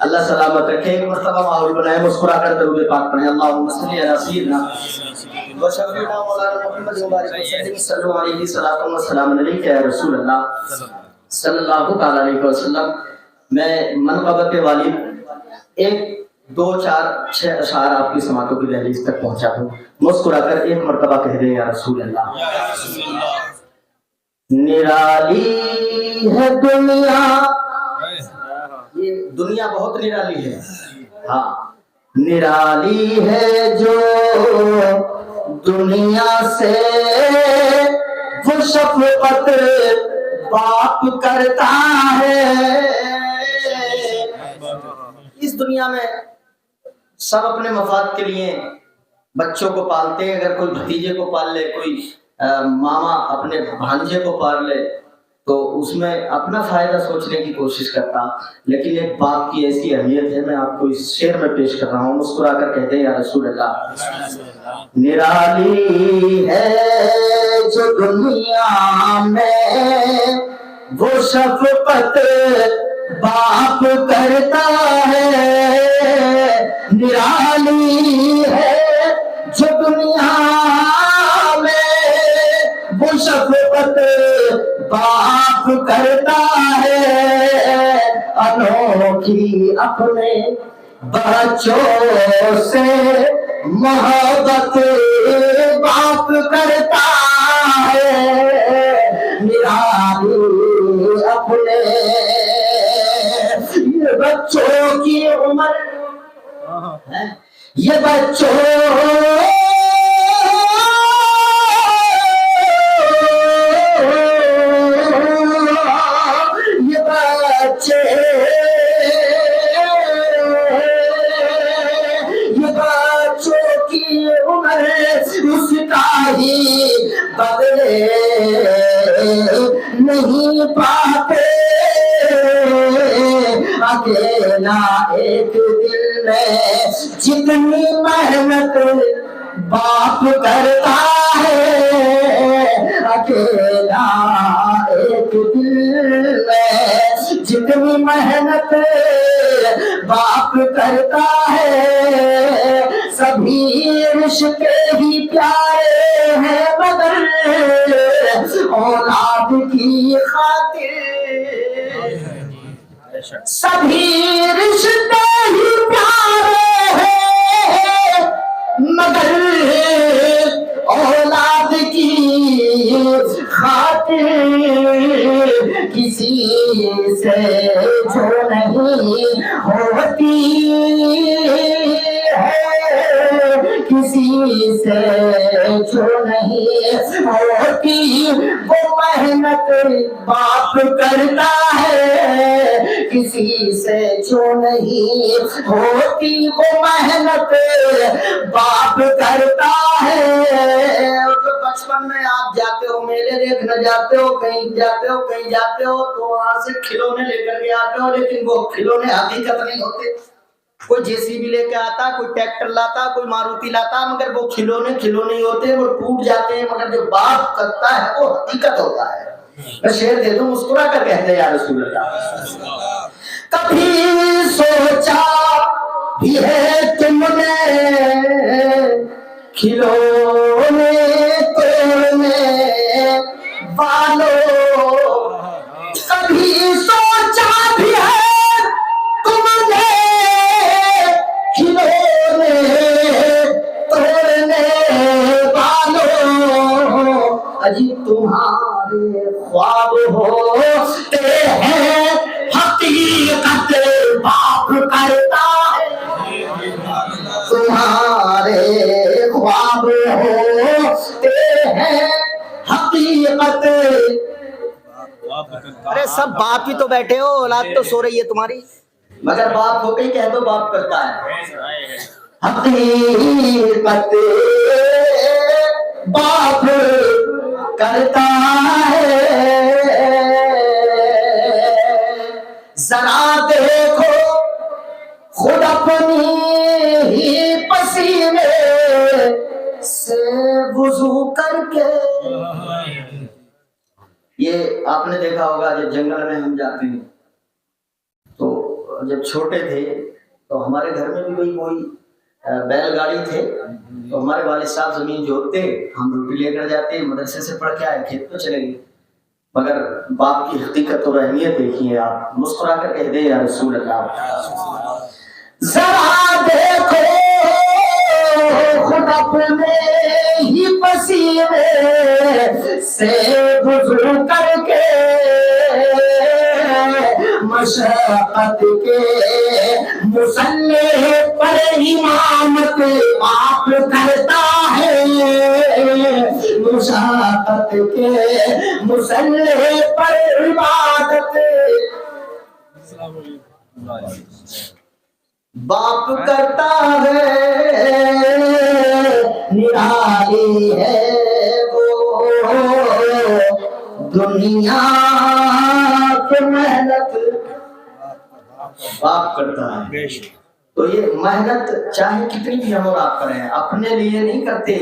اللہ سلامت رکھے. ایک مرتبہ ماحول بنائے, مسکرا کر درود پاک پڑھیں. اللہم صلی علی سیدنا و شفیعنا مولانا محمد مبارک وسلم صلی اللہ علیہ وسلم والسلام علیک یا رسول اللہ صلی اللہ تعالی علیہ وسلم. میں منقبت والد ایک دو چار چھ اشعار آپ کی سماعتوں کی دہلیز تک پہنچا دوں. مسکرا کر ایک مرتبہ کہہ دیں یا رسول اللہ. نرالی ہے دنیا, یہ دنیا بہت نرالی ہے. ہاں, نرالی ہے جو دنیا سے وہ شفقت باپ کرتا ہے. اس دنیا میں سب اپنے مفاد کے لیے بچوں کو پالتے ہیں. اگر کوئی بھتیجے کو پال لے, کوئی ماما اپنے بھانجے کو پال لے, تو اس میں اپنا فائدہ سوچنے کی کوشش کرتا. لیکن ایک باپ کی ایسی اہمیت ہے, میں آپ کو اس شعر میں پیش کر رہا ہوں. مسکرا کر کہتے ہیں یا رسول اللہ. نرالی ہے جو دنیا میں وہ شفقت باپ کرتا ہے. نرالی ہے جو دنیا میں وہ شفقت باپ کرتا ہے. انوکھی اپنے بچوں سے محبت باپ کرتا ہے. نرالی اپنے یہ بچوں کی عمر, یہ بچوں اس کا ہی بدلے نہیں پاتے. اکیلا ایک دل میں جتنی محنت باپ کرتا ہے. اکیلا ایک دل میں جتنی محنت باپ کرتا ہے. سبھی رشتے ہی پیارے ہیں مگر اولاد کی خاطر. سبھی رشتے ہی پیارے ہیں مگر اولاد کی خاطر. کسی سے جو نہیں ہوتی کسی سے جو نہیں ہوتی وہ محنت باپ کرتا ہے. کسی سے جو نہیں ہوتی وہ محنت باپ کرتا ہے. بچپن میں آپ جاتے ہو, میلے دیکھنے جاتے ہو, کہیں جاتے ہو تو وہاں سے کھلونے لے کر کے آتے ہو, لیکن وہ کھلونے حقیقت نہیں ہوتے. کوئی جے سی بی لے کے آتا, کوئی ٹریکٹر لاتا, کوئی ماروتی لاتا, مگر وہ کھلونے ہی ہوتے, وہ ٹوٹ جاتے ہیں. مگر جو باپ کرتا ہے وہ حقیقت ہوتا ہے. میں شعر دے دوں, مسکرا کر کہتے ہیں یا رسول اللہ. کبھی سوچا بھی ہے تم نے کھلونے توڑنے والوں, کبھی سوچا بھی ہے تم نے کھلونے توڑنے والوں. اجی تمہارے خواب ہوتے ہیں حقیقت باپ کرتا ہے. تمہارے خواب ہوتے ہیں حقیقت. ارے سب باپ ہی تو بیٹھے ہو, اولاد تو سو رہی ہے تمہاری, مگر باپ ہو کے ہی کہہ دو باپ کرتا ہے. حقیقت باپ کرتا ہے. ذرا دیکھو خود اپنی ہی پسینے سے وضو کر کے. یہ آپ نے دیکھا ہوگا جب جنگل میں ہم جاتے ہیں تو جب چھوٹے تھے تو ہمارے گھر میں بھی کوئی بیل گاڑی تھے، تو ہمارے والد صاحب زمین جوتتے، ہم روٹی لے کر جاتے، مدرسے سے پڑھ کے آئے کھیت پہ چلے گئے. مگر باپ کی حقیقت اور اہمیت دیکھیے آپ. مسکرا کر کہہ دیں یا رسول اللہ ذرا دیکھو خود اپنے ہی پسینے سے گزر کر کے مشقت کے مسلح پر امامت آپ کرتا ہے، مشقت کے مسلح پر عبادت باپ کرتا ہے. نرالی ہے وہ دنیا کی محنت باپ کرتا ہے. تو یہ محنت چاہے کتنی بھی ہم اور آپ کریں، اپنے لیے نہیں کرتے.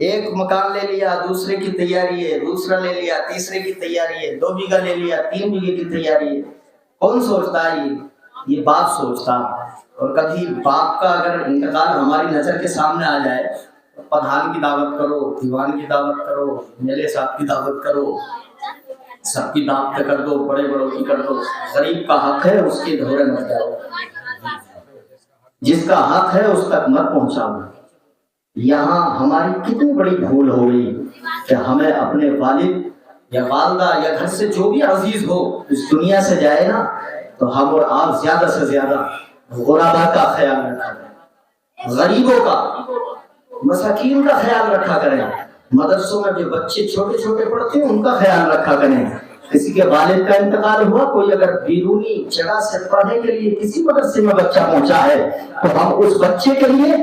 ایک مکان لے لیا، دوسرے کی تیاری ہے، دوسرا لے لیا، تیسرے کی تیاری ہے، 2 بیگھہ لے لیا، 3 بیگھے کی تیاری ہے. کون سوچتا ہے یہ باپ سوچتا. اور کبھی باپ کا اگر انتقال ہماری نظر کے سامنے آ جائے، پردھان کی دعوت کرو، دیوان کی دعوت کرو، میلے صاحب کی دعوت کرو، سب کی دعوت کر دو، بڑے بڑوں کی کر دو. غریب کا حق ہے اس کے دھورے مت جاؤ، جس کا حق ہے اس تک مت پہنچاؤ. یہاں ہماری کتنی بڑی بھول ہو گئی کہ ہمیں اپنے والد یا والدہ یا گھر سے جو بھی عزیز ہو اس دنیا سے جائے نا، تو ہم اور آپ زیادہ سے زیادہ غربا کا خیال رکھا کریں، غریبوں کا، مساکین کا خیال رکھا کریں. مدرسوں میں جو بچے چھوٹے چھوٹے پڑھتے ہیں ان کا خیال رکھا کریں. کسی کے والد کا انتقال ہوا، کوئی اگر بیرونی جگہ سے پڑھنے کے لیے کسی مدرسے میں بچہ پہنچا ہے، تو ہم اس بچے کے لیے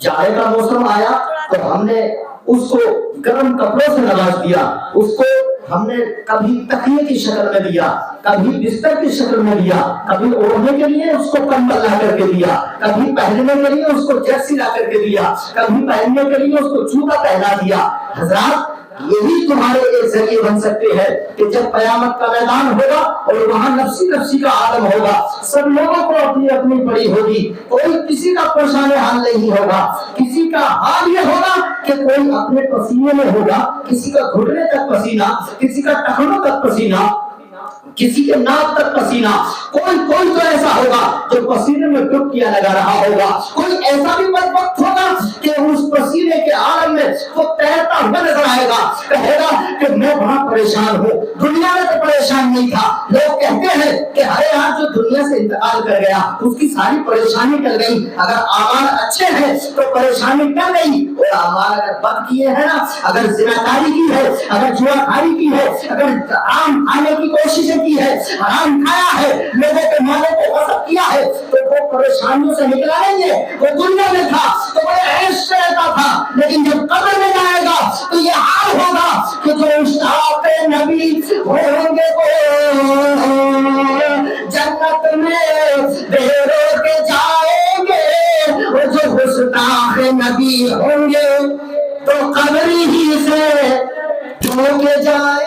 جائے کا موسم آیا تو ہم نے اس کو گرم کپڑوں سے نواز دیا، اس کو ہم نے کبھی تکیے کی شکل میں دیا، کبھی بستر کی شکل میں دیا، کبھی اوڑھنے کے لیے اس کو کمبل لا کر کے دیا، کبھی پہننے کے لیے اس کو جرسی لا کر کے دیا، کبھی پہننے کے لیے اس کو جوتا پہنا دیا. حضرات یہی تمہارے ایک ذریعے بن سکتے ہیں کہ جب قیامت کا میدان ہوگا اور وہاں نفسی نفسی کا عالم ہوگا، سب لوگوں کو اپنی اپنی پڑی ہوگی، کوئی کسی کا پریشان حال نہیں ہوگا. کسی کا حال یہ ہوگا کہ کوئی اپنے پسینے میں ہوگا، کسی کا گھٹنے تک پسینہ، کسی کا ٹخنوں تک پسینہ، کسی کے ناک تک پسینہ. کوئی تو ایسا ہوگا جو پسینے میں ڈبکیاں لگا رہا ہوگا، کوئی ایسا بھی بدبخت ہوگا کہ اس پسینے کے عالم میں وہ تیرتا ہوا نظر آئے گا، کہے گا کہ میں بڑا پریشان ہوں. دنیا میں تو پریشان نہیں تھا. لوگ کہتے ہیں کہ ارے یار جو دنیا سے انتقال کر گیا اس کی ساری پریشانی ٹل گئی. اگر اعمال اچھے ہیں تو پریشانی ٹل گئی، اور اعمال اگر بد کیے ہیں نا، اگر زناکاری کی ہے، اگر جوا کھاری کی ہے، اگر عام کھانے کی کوششیں کی ہے، حرام کھایا ہے، لوگوں کے مالوں کو غصب کیا ہے، تو وہ پریشانیوں سے نکلا نہیں ہے. وہ دنیا میں تھا تو بڑے عیش سے رہتا تھا، لیکن جب قبر میں جائے گا تو یہ حال ہوگا کہ جو اشتاق نبی ہوں گے وہ جنت میں بے رو کے جائیں گے، اور جو گستاخ نبی ہوں گے تو قبر ہی سے دھو کے جائیں